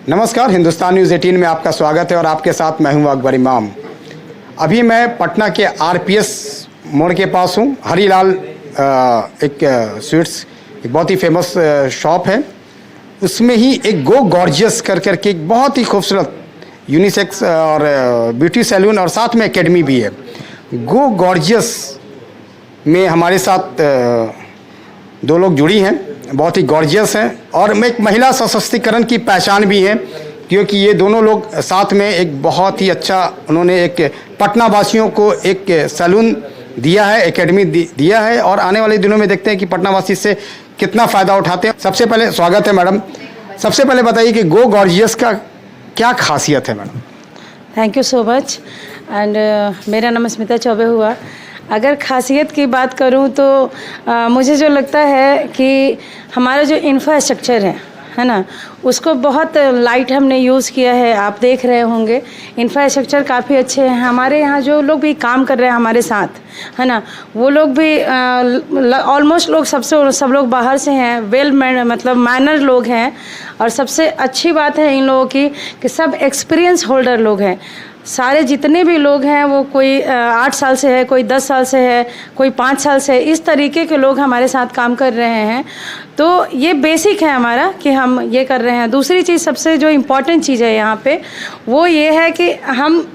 नमस्कार, हिंदुस्तान न्यूज़ 18 में आपका स्वागत है और आपके साथ मैं हूं अकबर इमाम। अभी मैं पटना के आरपीएस मोड़ के पास हूं। हरीलाल एक स्वीट्स एक बहुत ही फेमस शॉप है, उसमें ही एक गो गॉर्जियस कर के एक बहुत ही खूबसूरत यूनिसेक्स और ब्यूटी सैलून और साथ में एकेडमी भी है। गो गॉर्जियस में हमारे साथ दो लोग जुड़ी हैं, बहुत ही गॉर्जियस हैं और एक महिला सशक्तिकरण की पहचान भी है, क्योंकि ये दोनों लोग साथ में एक बहुत ही अच्छा उन्होंने एक पटना वासियों को एक सैलून दिया है, एकेडमी दिया है और आने वाले दिनों में देखते हैं कि पटना वासी से कितना फ़ायदा उठाते हैं। सबसे पहले स्वागत है मैडम। सबसे पहले बताइए कि गो गॉर्जियस का क्या खासियत है madam? Thank you so much and मेरा नाम स्मिता चौबे हुआ। अगर खासियत की बात करूं तो मुझे जो लगता है कि हमारा जो इंफ्रास्ट्रक्चर है ना, उसको बहुत लाइट हमने यूज़ किया है। आप देख रहे होंगे इंफ्रास्ट्रक्चर काफ़ी अच्छे हैं। हमारे यहाँ जो लोग भी काम कर रहे हैं हमारे साथ, है ना, वो लोग भी ऑलमोस्ट लोग सब लोग बाहर से हैं, मतलब मैनर लोग हैं। और सबसे अच्छी बात है इन लोगों की कि सब एक्सपीरियंस होल्डर लोग हैं। सारे जितने भी लोग हैं वो कोई 8 साल से है, कोई 10 साल से है, कोई 5 साल से है, इस तरीके के लोग हमारे साथ काम कर रहे हैं। तो ये बेसिक है हमारा कि हम ये कर रहे हैं। दूसरी चीज़, सबसे जो इम्पोर्टेंट चीज़ है यहाँ पे, वो ये है कि हम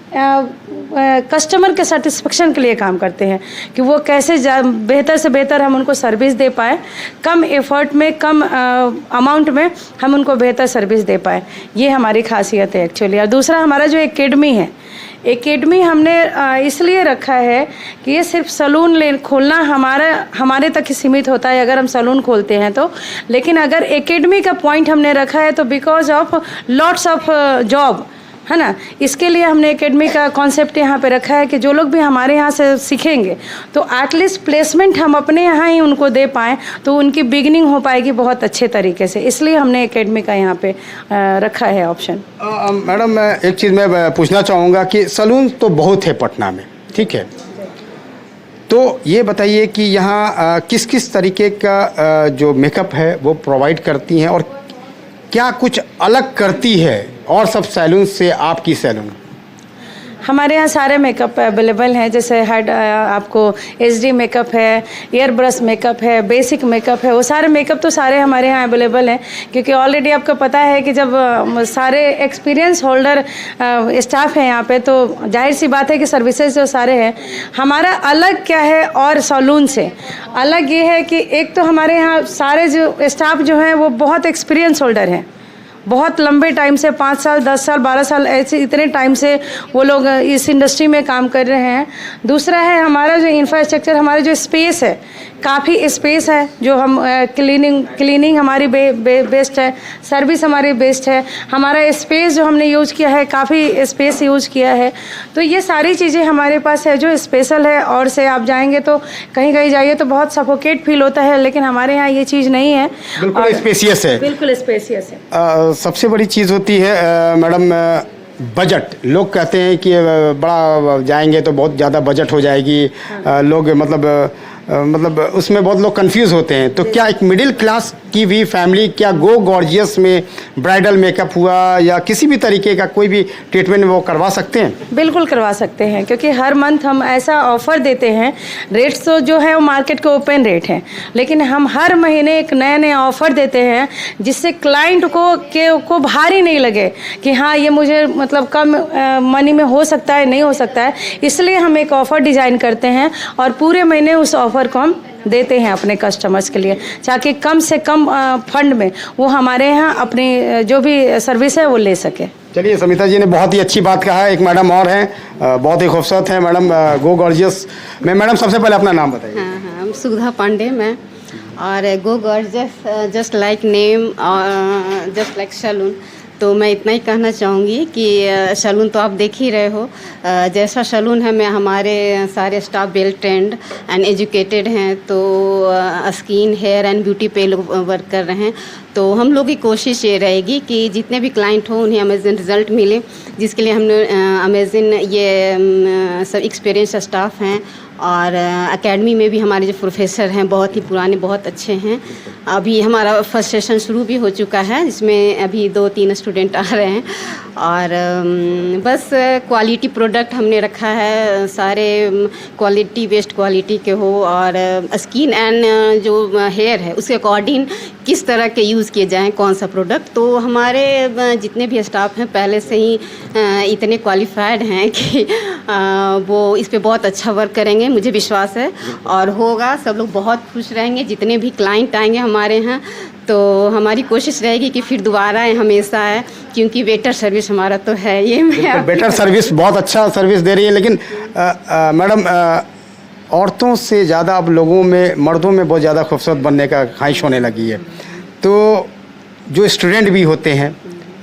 कस्टमर के सेटिस्फेक्शन के लिए काम करते हैं कि वो कैसे बेहतर से बेहतर हम उनको सर्विस दे पाए, कम एफर्ट में, कम अमाउंट में हम उनको बेहतर सर्विस दे पाए। ये हमारी खासियत है एक्चुअली। और दूसरा, हमारा जो एकेडमी है, एकेडमी हमने इसलिए रखा है कि ये सिर्फ सैलून खोलना हमारे तक ही सीमित होता है अगर हम सैलून खोलते हैं तो। लेकिन अगर एकेडमी का पॉइंट हमने रखा है तो because of lots of job, है ना, इसके लिए हमने एकेडमी का कॉन्सेप्ट यहाँ पे रखा है कि जो लोग भी हमारे यहाँ से सीखेंगे तो एटलीस्ट प्लेसमेंट हम अपने यहाँ ही उनको दे पाएँ, तो उनकी बिगिनिंग हो पाएगी बहुत अच्छे तरीके से। इसलिए हमने एकेडमी का यहाँ पे रखा है ऑप्शन। मैडम, मैं एक चीज़ मैं पूछना चाहूँगा कि सैलून तो बहुत है पटना में, ठीक है, तो ये बताइए कि यहाँ किस किस तरीके का जो मेकअप है वो प्रोवाइड करती हैं और क्या कुछ अलग करती है और सब सैलून से आपकी सैलून? हमारे यहाँ सारे मेकअप अवेलेबल हैं। जैसे हेड आपको एचडी मेकअप है, एयर ब्रश मेकअप है, बेसिक मेकअप है, वो सारे मेकअप तो सारे हमारे यहाँ अवेलेबल हैं। क्योंकि ऑलरेडी आपको पता है कि जब सारे एक्सपीरियंस होल्डर स्टाफ हैं यहाँ पे, तो जाहिर सी बात है कि सर्विसेज जो सारे हैं। हमारा अलग क्या है और सैलून से अलग ये है कि एक तो हमारे यहाँ सारे जो स्टाफ जो हैं वो बहुत एक्सपीरियंस होल्डर हैं, बहुत लंबे टाइम से, 5 साल 10 साल 12 साल ऐसे इतने टाइम से वो लोग इस इंडस्ट्री में काम कर रहे हैं। दूसरा है हमारा जो इंफ्रास्ट्रक्चर, हमारा जो स्पेस है, काफ़ी स्पेस है, जो हम क्लीनिंग हमारी बेस्ट है, सर्विस हमारी बेस्ट है। हमारा स्पेस जो हमने यूज़ किया है, काफ़ी स्पेस यूज़ किया है। तो ये सारी चीज़ें हमारे पास है जो स्पेशल है। और से आप जाएंगे तो कहीं जाइए तो बहुत सफोकेट फील होता है, लेकिन हमारे यहाँ ये चीज़ नहीं है, बिल्कुल स्पेसियस है, बिल्कुल स्पेसियस है। सबसे बड़ी चीज़ होती है मैडम बजट। लोग कहते हैं कि बड़ा जाएंगे तो बहुत ज़्यादा बजट हो जाएगी। लोग मतलब उसमें बहुत लोग कंफ्यूज होते हैं। तो क्या एक मिडिल क्लास की भी फैमिली, क्या गो गॉर्जियस में ब्राइडल मेकअप हुआ या किसी भी तरीके का कोई भी ट्रीटमेंट वो करवा सकते हैं? बिल्कुल करवा सकते हैं, क्योंकि हर मंथ हम ऐसा ऑफ़र देते हैं। रेट्स तो जो है वो मार्केट के ओपन रेट हैं, लेकिन हम हर महीने एक नया ऑफ़र देते हैं जिससे क्लाइंट को भारी नहीं लगे कि हाँ ये मुझे मतलब कम मनी में हो सकता है, नहीं हो सकता है। इसलिए हम एक ऑफ़र डिज़ाइन करते हैं और पूरे महीने उस ऑफ़र को हम देते हैं अपने कस्टमर्स के लिए, ताकि कम से कम फंड में वो हमारे यहाँ अपनी जो भी सर्विस है वो ले सके। चलिए, समिता जी ने बहुत ही अच्छी बात कहा है। एक मैडम और हैं, बहुत ही खूबसूरत है मैडम गो गॉर्जियस में। मैडम, सबसे पहले अपना नाम बताइए। हाँ, सुधा पांडे मैं, और गो गॉर्जियस जस्ट लाइक नेम और जस्ट लाइक सैलून। तो मैं इतना ही कहना चाहूँगी कि सैलून तो आप देख ही रहे हो, जैसा सैलून है, मैं हमारे सारे staff well trained and educated हैं। तो स्किन, हेयर एंड ब्यूटी पे लोग वर्क कर रहे हैं। तो हम लोग की कोशिश ये रहेगी कि जितने भी क्लाइंट हों उन्हें अमेजिंग रिजल्ट मिले, जिसके लिए हमने अमेजिंग ये सब एक्सपीरियंस स्टाफ हैं और एकेडमी में भी हमारे जो प्रोफेसर हैं बहुत ही पुराने, बहुत अच्छे हैं। अभी हमारा फर्स्ट सेशन शुरू भी हो चुका है, जिसमें अभी 2-3 स्टूडेंट आ रहे हैं। और बस क्वालिटी प्रोडक्ट हमने रखा है, सारे क्वालिटी बेस्ड क्वालिटी के हो, और स्किन एंड जो हेयर है उसके अकॉर्डिंग किस तरह के यूज़ किए जाएं, कौन सा प्रोडक्ट। तो हमारे जितने भी स्टाफ हैं पहले से ही इतने क्वालिफाइड हैं कि वो इस पे बहुत अच्छा वर्क करेंगे, मुझे विश्वास है। और होगा, सब लोग बहुत खुश रहेंगे। जितने भी क्लाइंट आएंगे हमारे यहाँ, तो हमारी कोशिश रहेगी कि फिर दोबारा आए, हमेशा आए, क्योंकि बेटर सर्विस हमारा तो है ये। मैं बेटर सर्विस, बहुत अच्छा सर्विस दे रही है। लेकिन मैडम, औरतों से ज़्यादा अब लोगों में, मर्दों में बहुत ज़्यादा खूबसूरत बनने का ख्वाहिश होने लगी है। तो जो स्टूडेंट भी होते हैं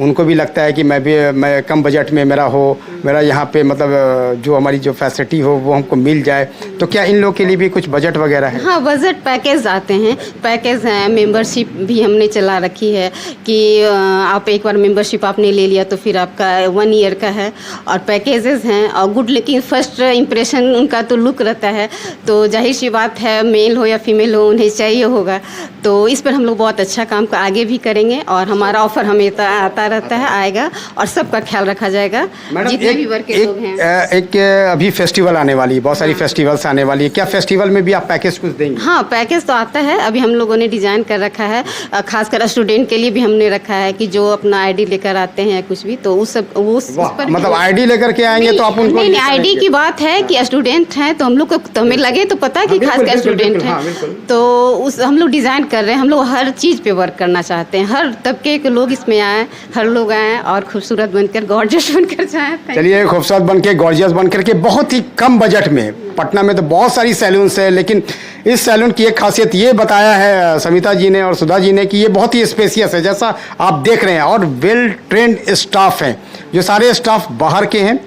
उनको भी लगता है कि मैं कम बजट में मेरा यहाँ पे मतलब जो हमारी जो फैसिलिटी हो वो हमको मिल जाए। तो क्या इन लोगों के लिए भी कुछ बजट वगैरह है? हाँ, बजट पैकेज आते हैं, पैकेज हैं, मेंबरशिप भी हमने चला रखी है कि आप एक बार मेंबरशिप आपने ले लिया तो फिर आपका 1 ईयर का है। और पैकेजेस हैं, और गुड लुकिंग फर्स्ट इंप्रेशन उनका तो लुक रहता है, तो जाहिर सी बात है, मेल हो या फीमेल हो उन्हें चाहिए होगा। तो इस पर हम लोग बहुत अच्छा काम आगे भी करेंगे, और हमारा ऑफर हमेशा आता रहता है, आएगा, और सबका ख्याल रखा जाएगा जितने भी वर्क के लोग हैं। एक अभी फेस्टिवल आने वाली है, बहुत सारी फेस्टिवल्स आने वाली है, क्या फेस्टिवल में भी आप पैकेज कुछ देंगे? हाँ, पैकेज तो आता है, अभी हम लोगों ने डिज़ाइन कर रखा है, खासकर स्टूडेंट के लिए भी हमने रखा है कि जो अपना आईडी लेकर आते हैं या कुछ भी, तो उस पर मतलब आईडी लेकर के आएंगे तो आप उनको? नहीं, आईडी की बात है कि स्टूडेंट हैं तो हम लोग को, तो हमें लगे तो पता है कि खासकर स्टूडेंट हैं, तो उस हम लोग डिज़ाइन कर रहे हैं। हम लोग हर चीज़ पे वर्क करना चाहते हैं, हर तबके के लोग इसमें आए, हर लोग आए और खूबसूरत बनकर, गॉर्जियस बनकर जाए। चलिए, खूबसूरत बनके, गॉर्जियस बनकर के, बहुत ही कम बजट में। पटना में तो बहुत सारी सैलून्स है, लेकिन इस सैलून की एक खासियत ये बताया है समिता जी ने और सुधा जी ने कि ये बहुत ही स्पेशियस है, जैसा आप देख रहे हैं, और वेल ट्रेंड स्टाफ हैं। जो सारे स्टाफ बाहर के हैं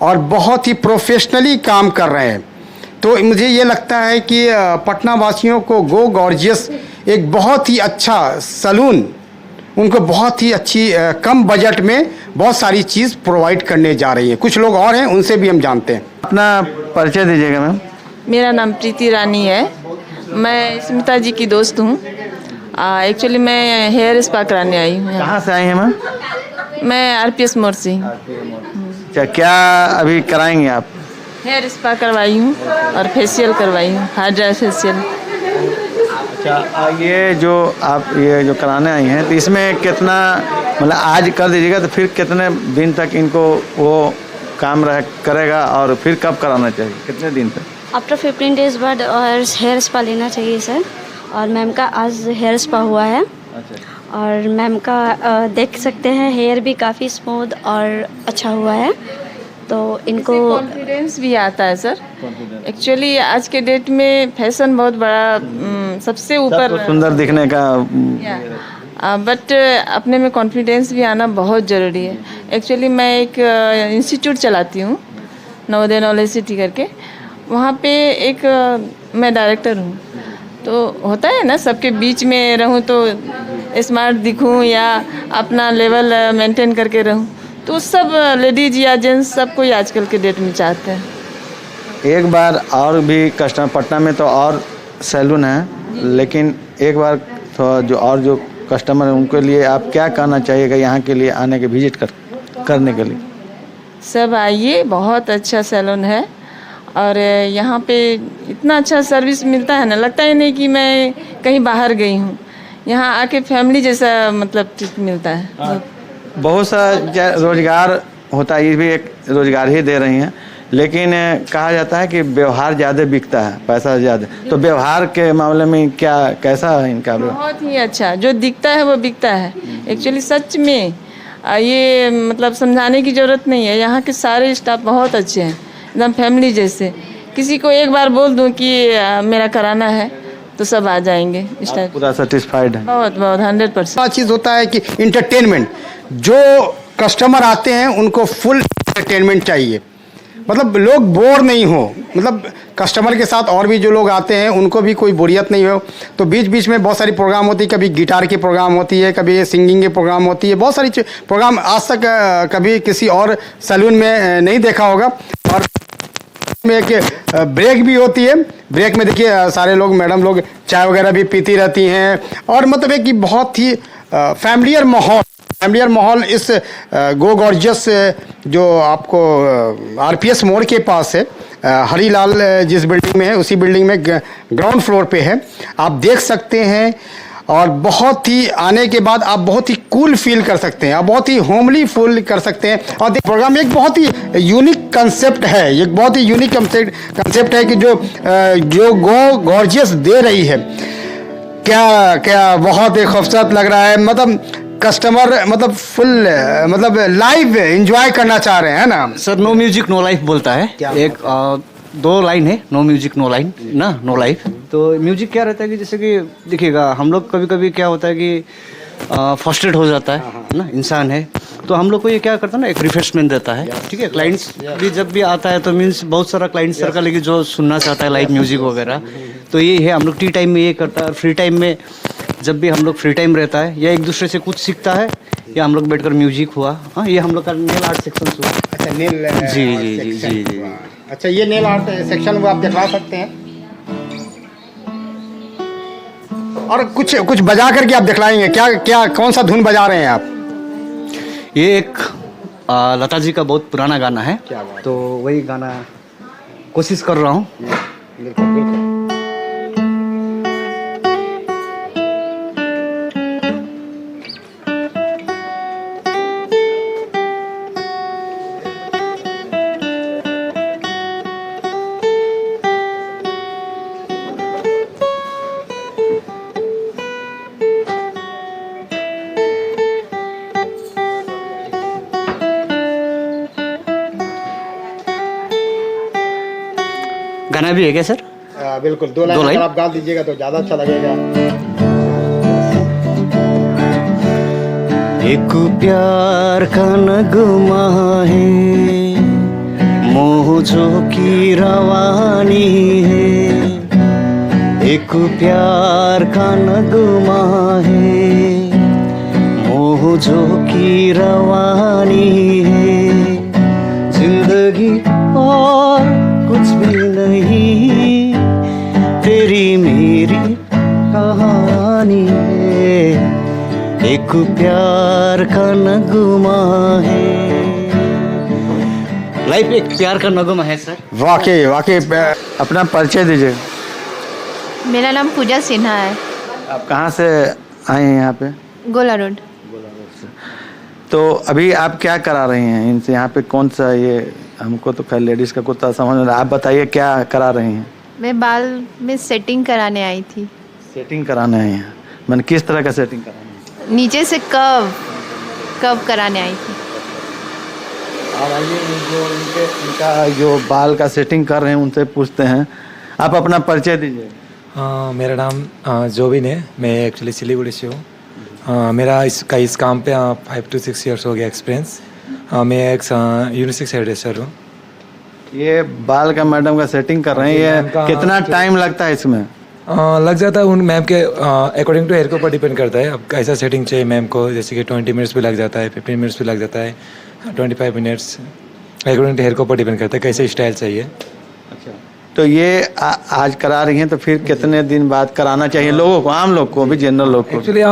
और बहुत ही प्रोफेशनली काम कर रहे हैं। तो मुझे ये लगता है कि पटना वासियों को गो गॉर्जियस एक बहुत ही अच्छा सैलून, उनको बहुत ही अच्छी कम बजट में बहुत सारी चीज़ प्रोवाइड करने जा रही है। कुछ लोग और हैं, उनसे भी हम जानते हैं। अपना परिचय दीजिएगा मैम। मेरा नाम प्रीति रानी है, मैं स्मिता जी की दोस्त हूँ। एक्चुअली मैं हेयर स्पा कराने आई हूँ। कहाँ से आई हैं मैम? मैं RPS मोड़ से। क्या अभी कराएंगे आप? हेयर स्पा करवाई हूँ और फेशियल करवाई हूँ, हार्ड ड्राई फेशियल। अच्छा, ये जो आप ये जो कराने आई हैं, तो इसमें कितना, मतलब आज कर दीजिएगा तो फिर कितने दिन तक इनको वो काम करेगा, और फिर कब कराना चाहिए, कितने दिन तक? आफ्टर 15 डेज बाद और हेयर स्पा लेना चाहिए सर। और मैम का आज हेयर स्पा हुआ है। अच्छा। और मैम का देख सकते हैं हेयर भी काफ़ी स्मूथ और अच्छा हुआ है, तो इनको कॉन्फिडेंस भी आता है सर। एक्चुअली आज के डेट में फैशन बहुत बड़ा सबसे ऊपर, सुंदर दिखने का, बट अपने में कॉन्फिडेंस भी आना बहुत ज़रूरी है। एक्चुअली मैं एक इंस्टीट्यूट चलाती हूँ, नवोदय नॉलेज सिटी करके, वहाँ पे एक मैं डायरेक्टर हूँ। तो होता है ना, सबके बीच में रहूँ तो स्मार्ट दिखूँ या अपना लेवल मेंटेन करके रहूँ, तो सब लेडीज या जेंट्स सब कोई आजकल के डेट में चाहते हैं। एक बार और भी कस्टमर, पटना में तो और सैलून है, लेकिन एक बार तो जो कस्टमर है उनके लिए आप क्या कहना चाहिएगा यहाँ के लिए आने के विजिट करने के लिए? सब आइए, बहुत अच्छा सैलून है, और यहाँ पे इतना अच्छा सर्विस मिलता है ना, लगता ही नहीं कि मैं कहीं बाहर गई हूँ। यहाँ आके फैमिली जैसा मतलब ट्रीट मिलता है। बहुत सा रोजगार होता है, ये भी एक रोजगार ही दे रही हैं, लेकिन कहा जाता है कि व्यवहार ज़्यादा बिकता है, पैसा ज़्यादा। तो व्यवहार के मामले में कैसा है इनका? बहुत ही अच्छा, जो दिखता है वो बिकता है। एक्चुअली सच में ये मतलब समझाने की ज़रूरत नहीं है, यहाँ के सारे स्टाफ बहुत अच्छे हैं, एकदम फैमिली जैसे। किसी को एक बार बोल दूँ कि मेरा कराना है तो सब आ जाएंगे इस टाइप। पूरा सेटिस्फाइड है? बहुत 100%। चीज़ होता है कि इंटरटेनमेंट, जो कस्टमर आते हैं उनको फुल इंटरटेनमेंट चाहिए, मतलब लोग बोर नहीं हो, मतलब कस्टमर के साथ और भी जो लोग आते हैं उनको भी कोई बोरियत नहीं हो। तो बीच बीच में बहुत सारी प्रोग्राम होती है, कभी गिटार की प्रोग्राम होती है, कभी सिंगिंग की प्रोग्राम होती है, बहुत सारी प्रोग्राम आज तक कभी किसी और सैलून में नहीं देखा होगा। और में एक ब्रेक भी होती है। ब्रेक में देखिए सारे लोग, मैडम लोग चाय वगैरह भी पीती रहती हैं और मतलब एक कि बहुत ही फैमिलियर माहौल इस गो गॉर्जियस जो आपको आरपीएस मोड़ के पास है, हरीलाल जिस बिल्डिंग में है उसी बिल्डिंग में ग्राउंड फ्लोर पे है, आप देख सकते हैं। और बहुत ही आने के बाद आप बहुत ही कूल फील कर सकते हैं, आप बहुत ही होमली फील कर सकते हैं। और प्रोग्राम एक बहुत ही यूनिक कंसेप्ट है, एक बहुत ही यूनिक कंसेप्ट है कि जो गो गॉर्जियस दे रही है, क्या बहुत ही खूबसूरत लग रहा है। मतलब कस्टमर मतलब फुल मतलब लाइव एंजॉय करना चाह रहे हैं ना sir. No music no life बोलता है, एक 2 लाइन है, नो म्यूजिक नो लाइन ना, नो लाइफ। तो म्यूजिक क्या रहता है कि जैसे कि देखिएगा हम लोग कभी कभी क्या होता है कि फ्रस्ट्रेट हो जाता है ना, इंसान है, तो हम लोग को ये क्या करता है ना, एक रिफ्रेशमेंट देता है। ठीक है, क्लाइंट्स भी जब भी आता है तो मीन्स बहुत सारा क्लाइंट सर्कल है कि जो सुनना चाहता है लाइव म्यूजिक वगैरह, तो ये है हम लोग टी टाइम में ये करता है। और फ्री टाइम में जब भी हम लोग फ्री टाइम रहता है या एक दूसरे से कुछ सीखता है या हम लोग बैठकर म्यूजिक हुआ, हाँ ये हम लोग का नेल आर्ट सेक्शन हुआ। अच्छा, नेल जी। अच्छा, ये नेल आर्ट सेक्शन वो आप दिखा सकते हैं और कुछ बजा करके आप दिखलाएंगे क्या कौन सा धुन बजा रहे हैं आप? ये एक लता जी का बहुत पुराना गाना है, तो वही गाना कोशिश कर रहा हूँ। बिल्कुल। गाना भी है क्या सर? बिल्कुल, 2 लाइन अगर आप गा दीजिएगा तो ज़्यादा अच्छा लगेगा। एक प्यार का नगमा है, मौजों की रवानी है। एक प्यार का नगमा है, मौजों की रवानी है। जिंदगी और कुछ भी नहीं, तेरी मेरी कहानी है। एक प्यार का नगमा है। लाइफ एक प्यार का नगमा है सर। वाकई अपना परिचय दीजिए। मेरा नाम पूजा सिन्हा है। आप कहाँ से आए हैं यहाँ पे? गोला रोड। तो अभी आप क्या करा रही हैं इनसे? यहाँ पे कौन सा, ये हमको तो खैर लेडीज़ का कुत्ता समझ में, आप बताइए क्या करा रही हैं? मैं बाल में सेटिंग कराने आई थी। सेटिंग कराने आई हैं? मैंने किस तरह का सेटिंग कराना है? नीचे से कव कराने आई थी। और आइए जो इनका जो बाल का सेटिंग कर रहे हैं उनसे पूछते हैं। आप अपना परिचय दीजिए। मेरा नाम जोबिन है, मैं एक्चुअली सिलीगुड़ी से हूँ। मेरा इस काम पे 5 to 6 years हो गया एक्सपीरियंस। मैं एक यूनिसेक्स हेयरड्रेसर हूँ। ये बाल का मैडम का सेटिंग कर रहे हैं, ये कितना टाइम लगता है इसमें? लग जाता है उन मैम के अकॉर्डिंग टू हेयर के ऊपर डिपेंड करता है। अब कैसा सेटिंग चाहिए मैम को, जैसे कि 20 मिनट्स भी लग जाता है, 15 मिनट्स भी लग जाता है, 25 मिनट्स, अकॉर्डिंग टू हेयर के ऊपर डिपेंड करता है कैसे स्टाइल चाहिए। अच्छा, तो ये आज करा रही हैं तो फिर कितने दिन बाद कराना चाहिए लोगों को, आम लोग को भी, जनरल लोग को? एक्चुअली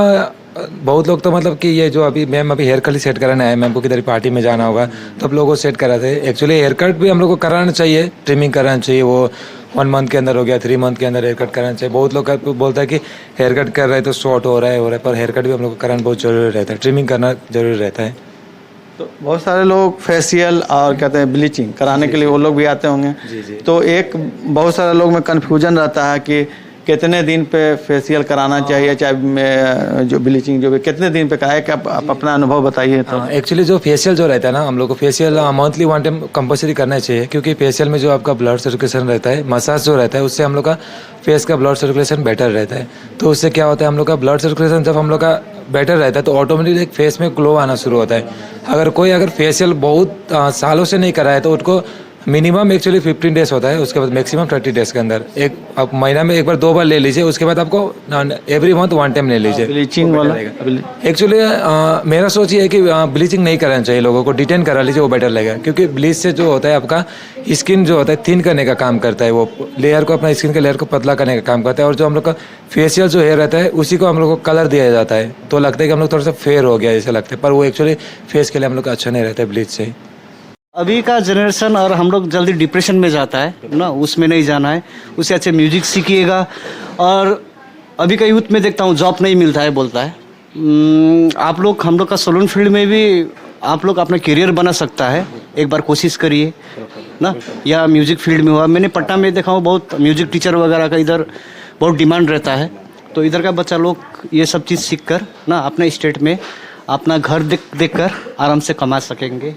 बहुत लोग तो मतलब कि ये जो अभी मैम अभी हेयर कट सेट कराना है, मैम को किधर पार्टी में जाना होगा तो आप लोगों को सेट कराते हैं। एक्चुअली हेयर कट भी हम लोग को कराना चाहिए, ट्रिमिंग कराना चाहिए। वो 1 मंथ के अंदर हो गया, 3 मंथ के अंदर हेयर कट कराना चाहिए। बहुत लोग बोलता है कि हेयर कट कर रहे हैं तो शॉर्ट हो रहा है, पर हेयर कट भी हम लोग को कराना बहुत जरूरी रहता है, ट्रिमिंग करना जरूरी रहता है। तो बहुत सारे लोग फेशियल और कहते हैं ब्लीचिंग कराने के लिए वो लोग भी आते होंगे। जी। तो एक बहुत सारे लोग में कन्फ्यूजन रहता है कि कितने दिन पे फेशियल कराना चाहिए, चाहे जो ब्लीचिंग जो भी कितने दिन पे कराए, कि आप अपना अनुभव बताइए। तो एक्चुअली जो फेशियल जो रहता है ना, हम लोग को फेशियल मंथली 1 टाइम कंपल्सरी करना चाहिए, क्योंकि फेशियल में जो आपका ब्लड सर्कुलेशन रहता है, मसाज जो रहता है, उससे हम लोग का फेस का ब्लड सर्कुलेशन बेटर रहता है। तो उससे क्या होता है, हम लोग का ब्लड सर्कुलेशन जब हम लोग का बेटर रहता है तो ऑटोमेटिकली फेस में ग्लो आना शुरू होता है। अगर फेशियल बहुत सालों से नहीं करा है तो उसको मिनिमम एक्चुअली 15 डेज होता है, उसके बाद मैक्सिमम 30 डेज के अंदर एक आप महीना में एक बार 2 बार ले लीजिए, उसके बाद आपको एवरी मंथ 1 टाइम ले लीजिए। ब्लीचिंग वाला एक्चुअली मेरा सोच ये है कि ब्लीचिंग नहीं कराना चाहिए, लोगों को डिटेन करा लीजिए, वो बेटर लगेगा। क्योंकि ब्लीच से जो होता है आपका स्किन जो होता है थिन करने का काम करता है, वो लेयर को अपना स्किन के लेयर को पतला करने का काम करता है। और जो हम लोग का फेशियल जो हेयर रहता है उसी को हम लोग को कलर दिया जाता है, तो लगता है कि हम लोग थोड़ा सा फेयर हो गया जैसे लगता है, पर वो एक्चुअली फेस के लिए हम लोग का अच्छा नहीं रहता है ब्लीच से। अभी का जनरेशन और हम लोग जल्दी डिप्रेशन में जाता है ना, उसमें नहीं जाना है, उससे अच्छे म्यूजिक सीखिएगा। और अभी का यूथ में देखता हूँ जॉब नहीं मिलता है बोलता है। आप लोग हम लोग का सैलून फील्ड में भी आप लोग अपना करियर बना सकता है, एक बार कोशिश करिए ना। या म्यूजिक फील्ड में हुआ, मैंने पटना में देखा हूँ बहुत म्यूजिक टीचर वगैरह का इधर बहुत डिमांड रहता है, तो इधर का बच्चा लोग ये सब चीज़ सीख कर ना अपने स्टेट में अपना घर देख कर आराम से कमा सकेंगे।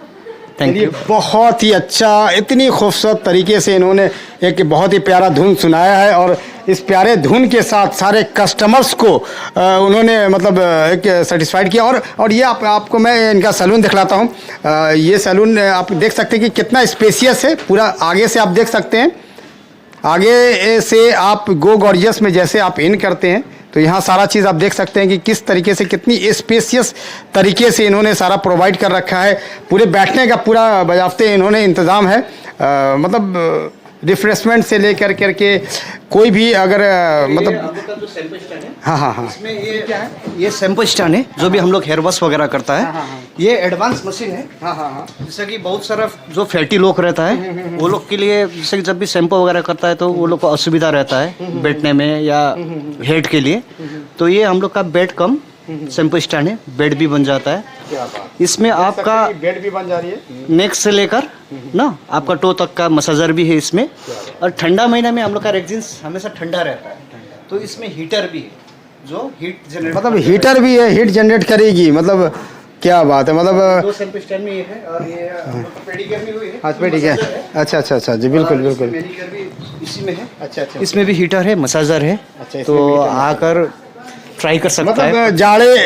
Thank you. बहुत ही अच्छा, इतनी खूबसूरत तरीके से इन्होंने एक बहुत ही प्यारा धुन सुनाया है, और इस प्यारे धुन के साथ सारे कस्टमर्स को उन्होंने मतलब एक सेटिस्फाइड किया। और ये आपको मैं इनका सैलून दिखलाता हूँ। ये सैलून आप देख सकते हैं कि कितना स्पेसियस है, पूरा आगे से आप देख सकते हैं। आगे से आप गो गॉर्जियस में जैसे आप इन करते हैं तो यहाँ सारा चीज़ आप देख सकते हैं कि किस तरीके से, कितनी स्पेसियस तरीके से इन्होंने सारा प्रोवाइड कर रखा है। पूरे बैठने का पूरा बजाते इन्होंने इंतज़ाम है, मतलब रिफ्रेशमेंट से लेकर करके कोई भी अगर मतलब हाँ इसमें ये क्या है, ये शैम्पू स्टैंड है जो भी हम लोग हेयर वॉश वगैरह करता है। ये एडवांस मशीन है। जैसे कि बहुत सारा जो फैटी लोग रहता है वो लोग के लिए, जैसे कि जब भी शैम्पू वगैरह करता है तो वो लोग को असुविधा रहता है बैठने में या हेड के लिए, तो ये हम लोग का बेड कम शैम्पू स्टैंड है, बेड भी बन जाता है। इसमें आपका बेड भी बन जा रही है, नेक से लेकर ना आपका टो तक का मसाजर भी है इसमें। और ठंडा महीना में हम लोग का रेजिन्स हमेशा ठंडा रहता है, तो इसमें हीटर भी है जो हीट जनरेट, मतलब हीटर भी है, हीट जनरेट करेगी, मतलब क्या बात है। मतलब 2 शैम्पू स्टैंड में ये है, और ये पेडिक्योर भी हुई है। हाँ पेडिक्योर, अच्छा जी, बिल्कुल बिल्कुल। मैनिक्योर भी इसी में है। अच्छा, इसमें भी हीटर है, मसाजर है, तो आकर ट्राई कर सकता है। मतलब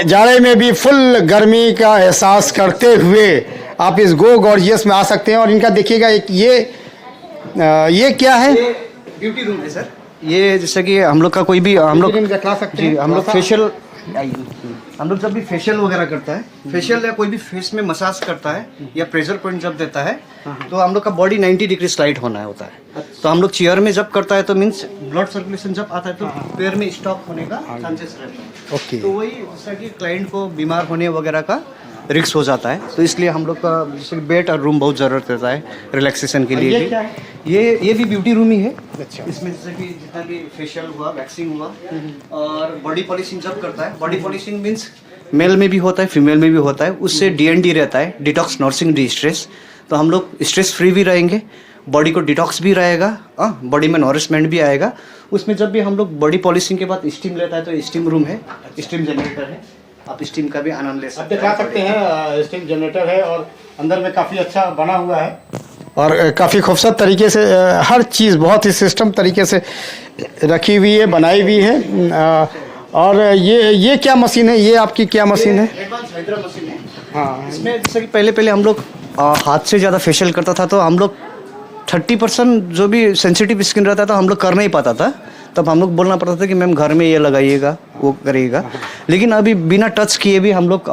जाड़े में भी फुल गर्मी का एहसास करते हुए आप इस गो गॉर्जियस में आ सकते हैं। और इनका देखिएगा एक ये क्या है, ब्यूटी रूम है सर। ये जैसे कि हम लोग का कोई भी हम लोग दिखला सकते हैं, हम लोग फेशियल, हम लोग जब भी फेशियल वगैरह करता है, फेशियल या कोई भी फेस में मसाज करता है या प्रेशर पॉइंट जब देता है, तो हम लोग का बॉडी 90 डिग्री स्लाइड होना होता है। तो हम लोग चेयर में जब करता है तो मीन्स ब्लड सर्कुलेशन जब आता है तो पैर में स्टॉप होने का चांसेस रहता है। ओके। तो वही जैसा कि क्लाइंट को बीमार होने वगैरह का रिस्क हो जाता है, तो इसलिए हम लोग का जैसे बेड और रूम बहुत ज़रूरत रहता है रिलैक्सेशन के लिए भी। ये भी ब्यूटी रूम ही है। अच्छा। इसमें जैसे कि जितना भी फेशियल हुआ, वैक्सिंग हुआ, और बॉडी पॉलिशिंग जब करता है, बॉडी पॉलिशिंग मीन्स मेल में भी होता है, फीमेल में भी होता है, उससे DND रहता है, डिटॉक्स नर्सिंग डी स्ट्रेस। तो हम लोग स्ट्रेस फ्री भी रहेंगे, बॉडी को डिटॉक्स भी रहेगा, बॉडी में नॉरिशमेंट भी आएगा। उसमें जब भी हम लोग बॉडी पॉलिशिंग के बाद स्टीम लेता है तो स्टीम रूम है, स्टीम जनरेटर है, आप स्टीम का भी आनंद ले सकते हैं। दिखा सकते हैं, स्टीम जनरेटर है और अंदर में काफ़ी अच्छा बना हुआ है, और काफ़ी खूबसूरत तरीके से हर चीज़ बहुत ही सिस्टम तरीके से रखी हुई है, बनाई हुई है। और ये क्या मशीन है, ये आपकी क्या मशीन है? एडवांस हाइड्रा मशीन है। हाँ, इसमें जैसे कि पहले हम लोग हाथ से ज़्यादा फेशियल करता था, तो हम लोग 30% जो भी सेंसिटिव स्किन रहता था हम लोग कर नहीं पाता था, तब हम लोग बोलना पड़ता था कि मैम घर में ये लगाइएगा, वो करिएगा। लेकिन अभी बिना टच किए भी हम लोग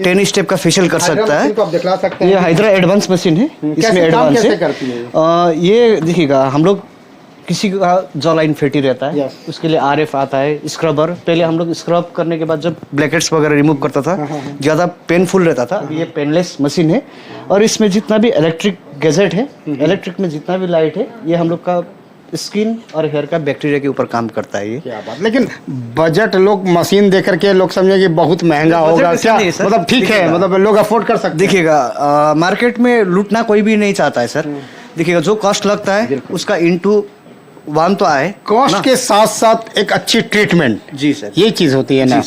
10 स्टेप का फेशियल कर सकता है। आप दिखला सकते हैं, ये हाइड्रा एडवांस मशीन है, इसमें एडवांस है। ये देखिएगा, हम लोग किसी का जॉ लाइन फेटी रहता है, उसके लिए RF आता है, स्क्रबर। पहले हम लोग स्क्रब करने के बाद जब ब्लैकेट्स वगैरह रिमूव करता था, ज़्यादा पेनफुल रहता था। ये पेनलेस मशीन है, और इसमें जितना भी इलेक्ट्रिक गैजेट है, इलेक्ट्रिक में जितना भी लाइट है, ये हम लोग का स्किन और हेयर का बैक्टीरिया के ऊपर काम करता है। ये क्या बात। लेकिन बजट लोग मशीन दे करके लोग समझे कि बहुत महंगा होगा, क्या मतलब ठीक है, मतलब लोग अफोर्ड कर सकते हैं। देखिएगा, मार्केट में लूटना कोई भी नहीं चाहता है सर। देखिएगा, जो कॉस्ट लगता है उसका इनटू 1 तो आए। कॉस्ट के साथ साथ एक अच्छी ट्रीटमेंट, जी सर, ये चीज़ होती है ना।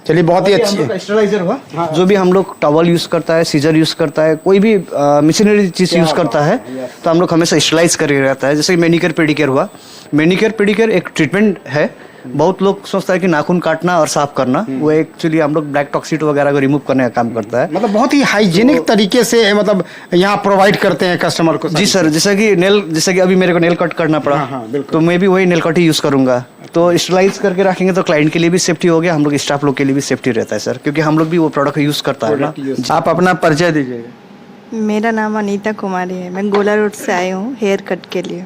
चलिए, बहुत ही अच्छी है। स्टेरिलाइजर हुआ, जो भी हम लोग टॉवल यूज़ करता है, सीजर यूज़ करता है, कोई भी मशीनरी चीज़ यूज़ करता है, तो हम लोग हमेशा स्टेरिलाइज करके रहता है। जैसे मैनिक्योर पेडिक्योर हुआ, मैनिक्योर पेडिक्योर एक ट्रीटमेंट है बहुत लोग सोचता है कि नाखून काटना और साफ करना, वो एक्चुअली हम लोग ब्लैक टॉक्सिट वगैरह को रिमूव करने का काम करता है। मतलब बहुत ही हाइजीनिक तरीके से मतलब यहाँ प्रोवाइड करते हैं कस्टमर को। जी सर, जैसा कि अभी मेरे को नेल कट करना पड़ा, तो मैं भी वही नेल कट ही यूज़ करूँगा। तो स्टरलाइज करके रखेंगे तो क्लाइंट के लिए भी सेफ्टी हो गया, हम लोग स्टाफ लोग के लिए भी सेफ्टी रहता है सर, क्योंकि हम लोग भी वो प्रोडक्ट यूज़ करता है ना। आप अपना परिचय दीजिएगा। मेरा नाम अनीता कुमारी है, मैं गोला रोड से आई हूँ हेयर कट के लिए।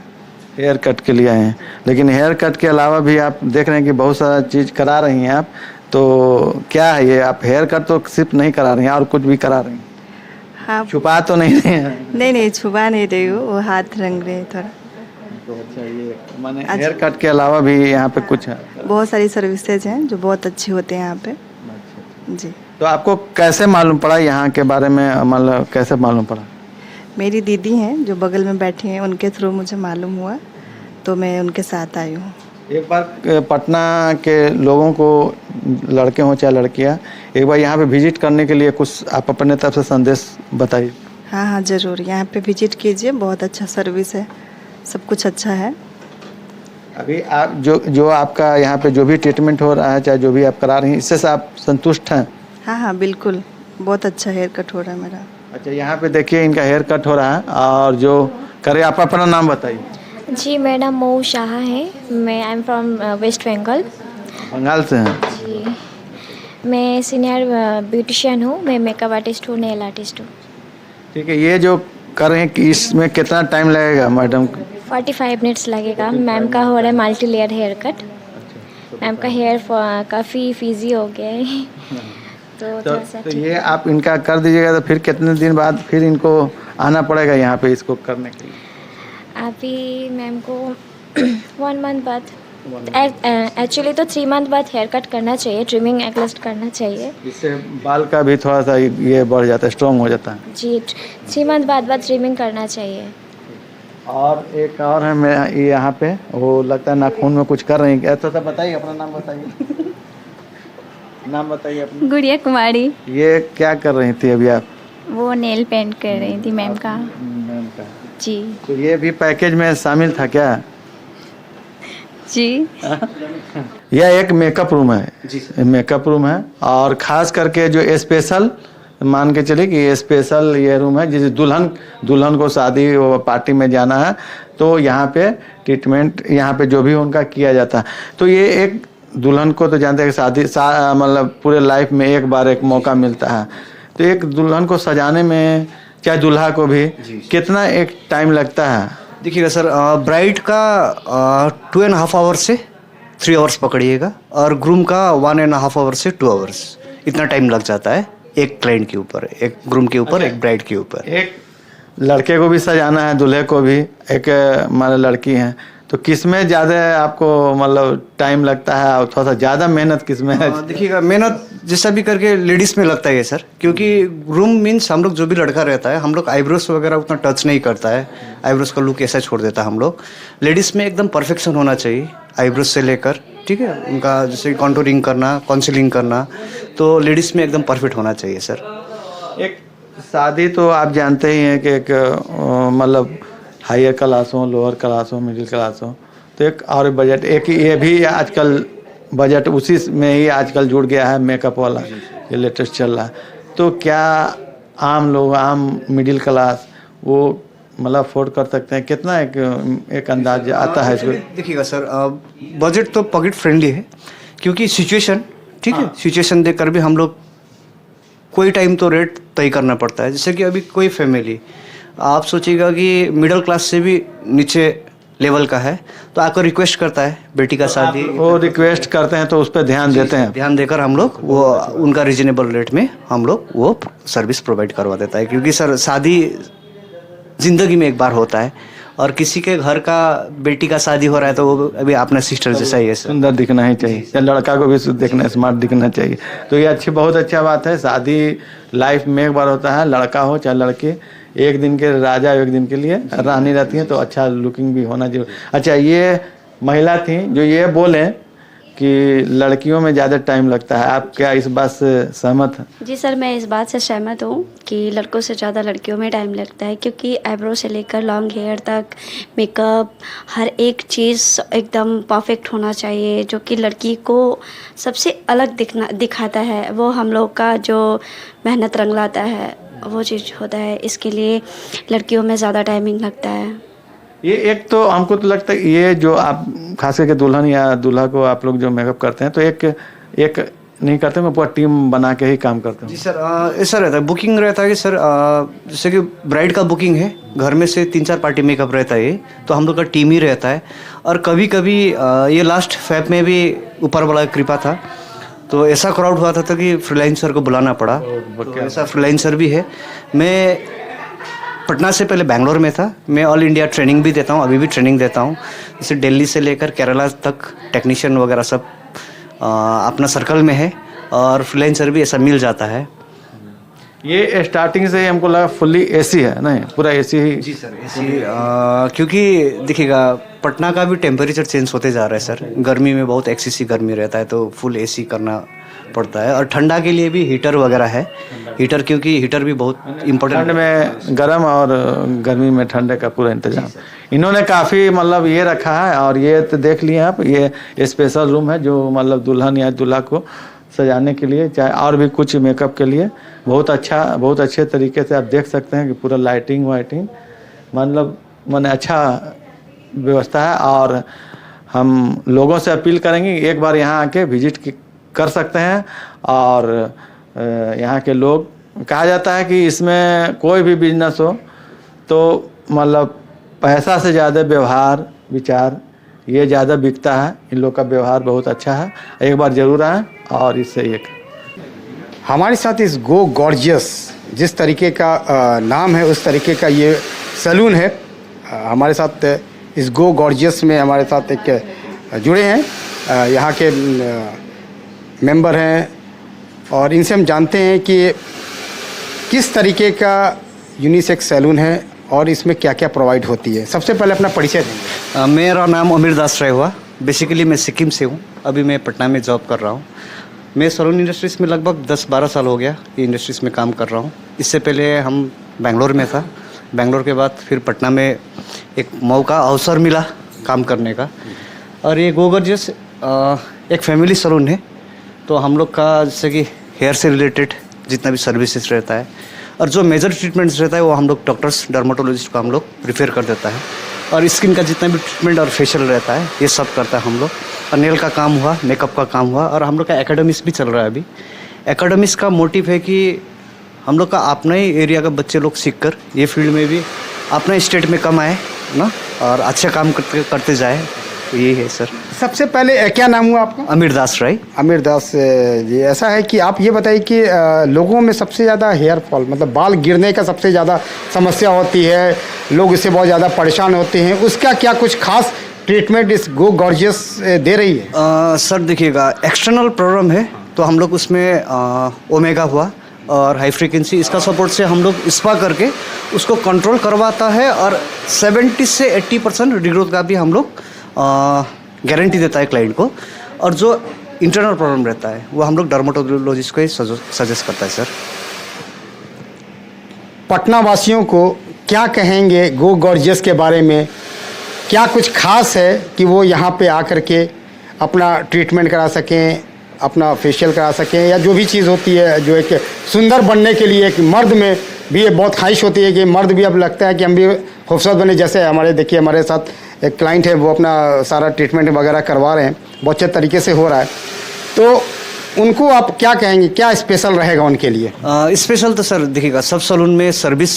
हेयर कट के लिए आए हैं, लेकिन हेयर कट के अलावा भी आप देख रहे हैं कि बहुत सारा चीज़ करा रही हैं आप, तो क्या है ये? आप हेयर कट तो सिर्फ नहीं करा रही हैं, और कुछ भी करा रही हैं? हाँ, छुपा तो नहीं रही हैं? नहीं छुपा नहीं रही हूँ, वो हाथ रंग रहे हैं थोड़ा। तो अच्छा, ये माने हेयर कट के अलावा भी यहाँ पे कुछ है? बहुत सारी सर्विसेज हैं जो बहुत अच्छी होते हैं यहाँ पे। जी। तो आपको कैसे मालूम पड़ा यहाँ के बारे में, मतलब कैसे मालूम पड़ा? मेरी दीदी हैं जो बगल में बैठी हैं, उनके थ्रू मुझे मालूम हुआ, तो मैं उनके साथ आई हूँ। एक बार पटना के लोगों को, लड़के हों चाहे लड़कियाँ, एक बार यहाँ पे विजिट करने के लिए कुछ आप अपने तरफ से संदेश बताइए। हाँ ज़रूर, यहाँ पे विजिट कीजिए, बहुत अच्छा सर्विस है, सब कुछ अच्छा है। अभी आप जो आपका यहाँ पे जो भी ट्रीटमेंट हो रहा है, चाहे जो भी आप करा रही हैं, इससे आप संतुष्ट हैं? हाँ बिल्कुल, बहुत अच्छा हेयर कट हो रहा है मेरा। अच्छा, यहाँ पे देखिए इनका हेयर कट हो रहा है, और जो करे, आप अपना नाम बताइए। जी, मेरा नाम मऊ शाह है, मैं I am from west Bengal. Bengal से हैं? जी, मैं सीनियर ब्यूटिशियन हूँ, मैं मेकअप आर्टिस्ट हूँ, नेल आर्टिस्ट हूँ। ठीक है, ये जो कर रहे हैं कि इसमें कितना टाइम लगेगा मैडम? 45 मिनट्स लगेगा। मैम का हो रहा है multi layer hair cut. Ma'am का हेयर काफ़ी फिजी हो गया है, तो ये आप इनका कर दीजिएगा, तो फिर कितने दिन बाद फिर इनको आना पड़ेगा यहाँ पे इसको करने के लिए? अभी मैम को 1 मंथ बाद, एक्चुअली तो 3 मंथ बाद हेयर कट करना चाहिए, ट्रिमिंग एग्लस्ट करना चाहिए। इससे बाल का भी थोड़ा सा ये बढ़ जाता है, स्ट्रॉन्ग हो जाता है। जी, 3 मंथ बाद ट्रिमिंग करना चाहिए। और एक और है मैं यहाँ पे, वो लगता है नाखून में कुछ कर रही है, तो बताइए, अपना नाम बताइए। नाम बताइए अपना। गुड़िया कुमारी। ये क्या कर रही थी अभी आप? वो नेल पेंट कर रही थी मैम का। जी। तो ये भी पैकेज में शामिल था क्या? जी। यह एक मेकअप रूम है जी, मेकअप रूम है, और ख़ास करके जो स्पेशल, मान के चलिए कि स्पेशल ये रूम है, जैसे दुल्हन को शादी पार्टी में जाना है, तो यहाँ पे ट्रीटमेंट, यहाँ पे जो भी उनका किया जाता है। तो ये एक दुल्हन को तो जानते हैं कि शादी मतलब पूरे लाइफ में एक बार एक मौका मिलता है, तो एक दुल्हन को सजाने में, चाहे दूल्हा को भी, कितना एक टाइम लगता है? देखिएगा सर, ब्राइड का 2.5 आवर्स से 3 आवर्स पकड़िएगा, और ग्रूम का 1.5 आवर्स से 2 आवर्स, इतना टाइम लग जाता है एक क्लाइंट के ऊपर, एक ग्रूम के ऊपर, एक ब्राइड के ऊपर। एक लड़के को भी सजाना है, दूल्हे को भी, एक मतलब लड़की है, तो किसमें ज़्यादा आपको मतलब टाइम लगता है, और थोड़ा सा ज़्यादा मेहनत किसमें है? देखिएगा, मेहनत जैसा भी करके लेडीज़ में लगता है सर, क्योंकि ग्रूम मीन्स हम लोग जो भी लड़का रहता है, हम लोग आईब्रोस वगैरह उतना टच नहीं करता है, आईब्रोस का लुक ऐसा छोड़ देता है हम लोग। लेडीज़ में एकदम परफेक्शन होना चाहिए, आईब्रोस से लेकर, ठीक है, उनका जैसे कॉन्टूरिंग करना, काउंसलिंग करना, तो लेडीज़ में एकदम परफेक्ट होना चाहिए सर। एक शादी तो आप जानते ही हैं कि एक मतलब हायर क्लास हो, लोअर क्लास हो, मिडिल क्लास हो, तो एक और बजट, एक ये भी आजकल बजट उसी में ही आजकल जुड़ गया है, मेकअप वाला ये लेटेस्ट चल रहा है। तो क्या आम लोग, आम मिडिल क्लास, वो मतलब अफोर्ड कर सकते हैं? कितना एक अंदाज आता है इसको? देखिएगा सर, बजट तो पॉकेट फ्रेंडली है, क्योंकि सिचुएशन, ठीक है, सिचुएशन देखकर भी हम लोग कोई टाइम तो रेट तय करना पड़ता है। जैसे कि अभी कोई फैमिली, आप सोचिएगा कि मिडिल क्लास से भी नीचे लेवल का है, तो आपको रिक्वेस्ट करता है बेटी का शादी, वो रिक्वेस्ट करते हैं तो उस पर ध्यान देते हैं, ध्यान देकर हम लोग वो उनका रीजनेबल रेट में हम लोग वो सर्विस प्रोवाइड करवा देता है। क्योंकि सर, शादी ज़िंदगी में एक बार होता है, और किसी के घर का बेटी का शादी हो रहा है, तो वो अभी अपना सिस्टर जैसा ही है, सुंदर दिखना ही चाहिए, या लड़का को भी दिखना, स्मार्ट दिखना चाहिए। तो ये अच्छी, बहुत अच्छा बात है। शादी लाइफ में एक बार होता है, लड़का हो चाहे लड़की, एक दिन के राजा, एक दिन के लिए रानी रहती है, तो अच्छा लुकिंग भी होना जरूरी। अच्छा, ये महिला थी जो ये बोले कि लड़कियों में ज़्यादा टाइम लगता है, आप क्या इस बात से सहमत हैं? जी सर, मैं इस बात से सहमत हूँ कि लड़कों से ज़्यादा लड़कियों में टाइम लगता है, क्योंकि आईब्रो से लेकर लॉन्ग हेयर तक मेकअप हर एक चीज़ एकदम परफेक्ट होना चाहिए, जो कि लड़की को सबसे अलग दिखाता है। वो हम लोग का जो मेहनत रंग लाता है वो चीज़ होता है, इसके लिए लड़कियों में ज़्यादा टाइमिंग लगता है। ये एक तो हमको तो लगता है ये जो आप खास करके दुल्हन या दूल्हा को आप लोग जो मेकअप करते हैं तो एक नहीं करते, मैं पूरा टीम बना के ही काम करता हूँ। जी सर, ऐसा रहता है, बुकिंग रहता है कि सर जैसे कि ब्राइड का बुकिंग है, घर में से 3-4 पार्टी मेकअप रहता है, तो हम लोग का टीम ही रहता है। और कभी कभी ये लास्ट फैब में भी ऊपर वाला कृपा था, तो ऐसा क्राउड हुआ था कि फ्रीलांसर को बुलाना पड़ा, तो ऐसा फ्रीलांसर भी है। मैं पटना से पहले बैंगलोर में था, मैं ऑल इंडिया ट्रेनिंग भी देता हूँ, अभी भी ट्रेनिंग देता हूँ। जैसे दिल्ली से लेकर केरला तक टेक्नीशियन वगैरह सब अपना सर्कल में है, और फ्रीलांसर भी ऐसा मिल जाता है। ये स्टार्टिंग से हमको लगा फुल्ली एसी है, नहीं पूरा एसी ही? जी सर, एसी। क्योंकि देखिएगा पटना का भी टेम्परेचर चेंज होते जा रहा है सर, गर्मी में बहुत एक्सेसिव गर्मी रहता है, तो फुल एसी करना पड़ता है। और ठंडा के लिए भी हीटर वगैरह है, हीटर, क्योंकि हीटर भी बहुत इम्पोर्टेंट। ठंड में गर्म और गर्मी में ठंडे का पूरा इंतजाम इन्होंने काफ़ी मतलब ये रखा है। और ये तो देख लिए आप, ये स्पेशल रूम है जो मतलब दुल्हन या दूल्हा को सजाने के लिए, चाहे और भी कुछ मेकअप के लिए बहुत अच्छा, बहुत अच्छे तरीके से आप देख सकते हैं कि पूरा लाइटिंग वाइटिंग मतलब मैंने अच्छा व्यवस्था है। और हम लोगों से अपील करेंगे एक बार यहाँ आके विजिट कर सकते हैं। और यहाँ के लोग, कहा जाता है कि इसमें कोई भी बिजनेस हो तो मतलब पैसा से ज़्यादा व्यवहार विचार ये ज़्यादा बिकता है। इन लोग का व्यवहार बहुत अच्छा है, एक बार ज़रूर आएँ। और इससे एक हमारे साथ इस गो गॉर्जियस जिस तरीके का नाम है उस तरीके का ये सैलून है। हमारे साथ इस गो गॉर्जियस में हमारे साथ एक जुड़े हैं यहाँ के मेंबर हैं, और इनसे हम जानते हैं कि किस तरीके का यूनिसेक्स सैलून है और इसमें क्या क्या प्रोवाइड होती है। सबसे पहले अपना परिचय देंगे। मेरा नाम अमीर दास राय हुआ, बेसिकली मैं सिक्किम से हूँ, अभी मैं पटना में जॉब कर रहा हूँ। मैं सैलून इंडस्ट्रीज़ में लगभग 10-12 साल हो गया ये इंडस्ट्रीज़ में काम कर रहा हूँ। इससे पहले हम बेंगलोर में था, बेंगलोर के बाद फिर पटना में एक मौका अवसर मिला काम करने का। और ये गो गॉर्जियस एक फैमिली सैलून है, तो हम लोग का जैसे कि हेयर से रिलेटेड जितना भी सर्विसेज रहता है और जो मेजर ट्रीटमेंट्स रहता है वो हम लोग डॉक्टर्स डर्माटोलॉजिस्ट को हम लोग प्रिफेयर कर देता है। और स्किन का जितना भी ट्रीटमेंट और फेशियल रहता है ये सब करता है हम लोग। और नेल का काम हुआ, मेकअप का काम हुआ, और हम लोग का एकेडमिक्स भी चल रहा है अभी। एकेडमिक्स का मोटिव है कि हम लोग का अपना ही एरिया का बच्चे लोग सीख कर ये फील्ड में भी अपना स्टेट में कम आए ना, और अच्छा काम करते जाए, तो यही है सर। सबसे पहले क्या नाम हुआ आपका? अमीर दास राय। अमीर दास जी, ऐसा है कि आप ये बताइए कि लोगों में सबसे ज़्यादा हेयर फॉल मतलब बाल गिरने का सबसे ज़्यादा समस्या होती है, लोग इससे बहुत ज़्यादा परेशान होते हैं, उसका क्या कुछ खास ट्रीटमेंट इस गो गॉर्जियस दे रही है? सर देखिएगा, एक्सटर्नल प्रॉब्लम है तो हम लोग उसमें ओमेगा हुआ और हाई फ्रीक्वेंसी, इसका सपोर्ट से हम लोग स्पा करके उसको कंट्रोल करवाता है। और 70 से 80% रिग्रोथ का भी हम लोग गारंटी देता है क्लाइंट को। और जो इंटरनल प्रॉब्लम रहता है वो हम लोग डर्माटोलॉजिस्ट को ही सजेस्ट करता है सर। पटना वासियों को क्या कहेंगे गो गॉर्जियस के बारे में? क्या कुछ खास है कि वो यहाँ पे आकर के अपना ट्रीटमेंट करा सकें, अपना फेशियल करा सकें, या जो भी चीज़ होती है जो एक सुंदर बनने के लिए एक मर्द में भी ये बहुत ख्वाहिश होती है कि मर्द भी अब लगता है कि हम भी खूबसूरत बने। जैसे हमारे देखिए हमारे साथ एक क्लाइंट है, वो अपना सारा ट्रीटमेंट वगैरह करवा रहे हैं, बहुत अच्छे तरीके से हो रहा है। तो उनको आप क्या कहेंगे, क्या स्पेशल रहेगा उनके लिए? स्पेशल तो सर देखिएगा, सब सैलून में सर्विस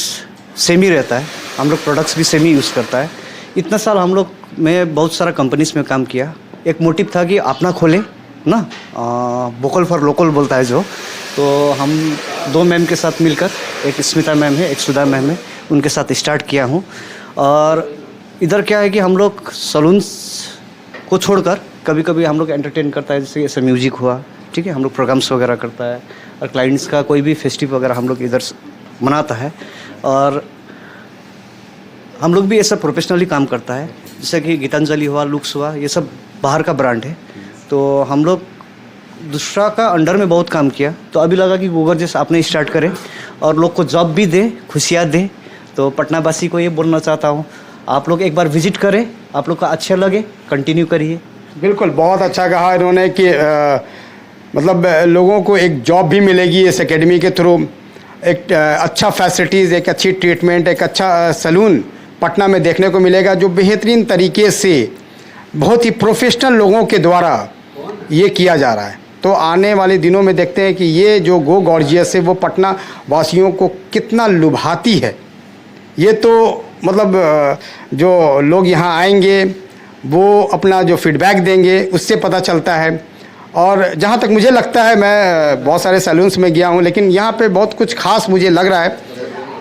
सेम ही रहता है, हम लोग प्रोडक्ट्स भी सेम ही यूज़ करता है। इतना साल हम लोग मैं बहुत सारा कंपनीज में काम किया। एक मोटिव था कि अपना खोले ना, वोकल फॉर लोकल बोलता है जो, तो हम 2 मैम के साथ मिलकर, एक स्मिता मैम है, एक सुधा मैम है, उनके साथ स्टार्ट किया हूँ। और इधर क्या है कि हम लोग सैलून्स को छोड़कर कभी कभी हम लोग एंटरटेन करता है, जैसे ऐसा म्यूजिक हुआ, ठीक है, हम लोग प्रोग्राम्स वगैरह करता है। और क्लाइंट्स का कोई भी फेस्टिव वगैरह हम लोग इधर मनाता है। और हम लोग भी ऐसा प्रोफेशनली काम करता है, जैसे कि गीतांजलि हुआ, लुक्स हुआ, ये सब बाहर का ब्रांड है, तो हम लोग दूसरा का अंडर में बहुत काम किया, तो अभी लगा कि गोगर जैसे आपने स्टार्ट करे और लोग को जॉब भी दे, खुशियाँ दे। तो पटना वासी को ये बोलना चाहता हूँ, आप लोग एक बार विजिट करें, आप लोग को अच्छा लगे, कंटिन्यू करिए। बिल्कुल, बहुत अच्छा कहा इन्होंने कि मतलब लोगों को एक जॉब भी मिलेगी इस एकेडमी के थ्रू, एक अच्छा फैसिलिटीज़, एक अच्छी ट्रीटमेंट, एक अच्छा सैलून पटना में देखने को मिलेगा, जो बेहतरीन तरीके से बहुत ही प्रोफेशनल लोगों के द्वारा ये किया जा रहा है। तो आने वाले दिनों में देखते हैं कि ये जो गो गॉर्जियस है वो पटना वासियों को कितना लुभाती है। ये तो मतलब जो लोग यहाँ आएंगे वो अपना जो फीडबैक देंगे उससे पता चलता है। और जहाँ तक मुझे लगता है, मैं बहुत सारे सैलून्स में गया हूँ, लेकिन यहाँ पे बहुत कुछ खास मुझे लग रहा है।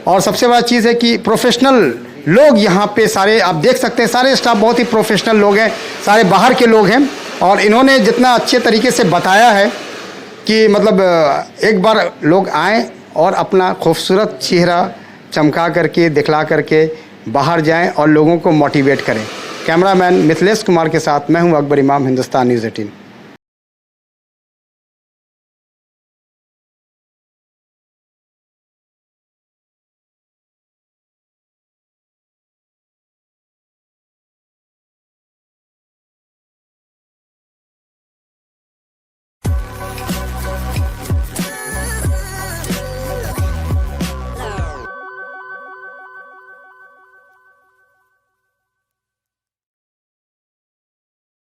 और सबसे बड़ा चीज़ है कि प्रोफेशनल लोग यहाँ पे सारे, आप देख सकते हैं सारे स्टाफ बहुत ही प्रोफेशनल लोग हैं, सारे बाहर के लोग हैं। और इन्होंने जितना अच्छे तरीके से बताया है कि मतलब एक बार लोग आएँ और अपना खूबसूरत चेहरा चमका करके, दिखला करके बाहर जाएं और लोगों को मोटिवेट करें। कैमरामैन मिथिलेश कुमार के साथ मैं हूं अकबर इमाम, हिंदुस्तान न्यूज़ 18।